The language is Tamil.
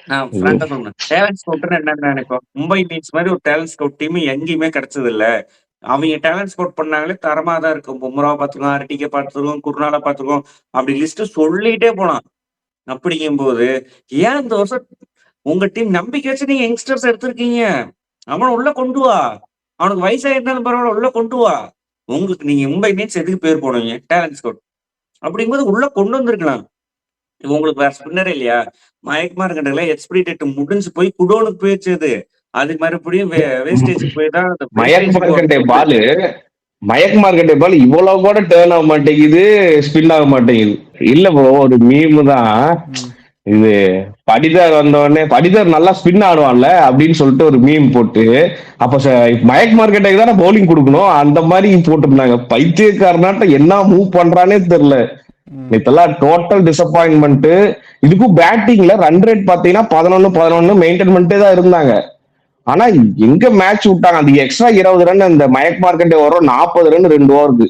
நான் இது ஃப்ராங்கா சொல்றேன். டேலண்ட் ஸ்கவுட்ன்னு என்னன்னு நினைப்போம். மும்பை இந்தியன்ஸ் மாதிரி ஒரு டேலண்ட் ஸ்கவுட் டீம் எங்கேயுமே கிடைச்சது இல்ல. அவங்க டேலண்ட் ஸ்கவுட் பண்ணாங்களே தரமா தான் இருக்கும். பும்ராவ பார்த்துக்கோங்க, ஹார்டிக்க பார்த்துக்கோங்க, குர்னால பார்த்துக்கோங்க. அப்படி லிஸ்ட் சொல்லிட்டே போலாம். அப்படிங்கும்போது, ஏன் இந்த வருஷம் உங்க டீம் நம்பிக்கை வச்சு நீங்க யங்ஸ்டர்ஸ் எடுத்திருக்கீங்க. அவன உள்ள கொண்டு வா. அவனுக்கு வயசாயிருந்தாலும் பரவால்ல உள்ள கொண்டு வா. உங்களுக்கு நீங்க மும்பை இந்தியன்ஸ் எதுக்கு பேர் போனீங்க? Talent scout. அப்படிங்கும்போது உள்ள கொண்டு வந்திருக்கலாம். உங்களுக்கு வேற ஸ்பின்னரே இல்லையா? மயக் மார்க்கெட்டுல எக்ஸ்பைரி டேட் முடிஞ்சு போய் குடோனுக்கு போயிருச்சு அது. அது மறுபடியும் வேஸ்டேஜ்க்கு போய் தான் அந்த மயக் வேஸ்டேஜ்க்கு மார்க்கெட்டே வரப்போது. பால் மயக் மார்க்கெட்டே பால் இவ்வளவு கூட டேர்ன் ஆக மாட்டேங்குது, ஸ்பின் ஆக மாட்டேங்குது. இல்ல ப்ரோ, ஒரு மீம் தான் இது. படிதார் வந்தவொடனே படிதார் நல்லா ஸ்பின் ஆடுவான்ல அப்படின்னு சொல்லிட்டு ஒரு மீம் போட்டு, அப்ப மயக் மார்க்கெட்டுக்கு தானே பவுலிங் கொடுக்கணும், அந்த மாதிரி போட்டுருந்தாங்க. பைத்தியக்காரனாட்ட என்ன மூவ் பண்றானே தெரியல. இதெல்லாம் டோட்டல் டிசப்பாயின்மெண்ட். இதுக்கும் பேட்டிங்ல ரன் ரேட் பாத்தீங்கன்னா 11 மெயின்டைன் பண்ணிட்டே தான் இருந்தாங்க. ஆனா எங்க மேட்ச் விட்டாங்க, அந்த எக்ஸ்ட்ரா 20 ரன் அந்த மயக் மார்க்கெட்டே வரும், 40 ரன் 2 ஓவருக்கு.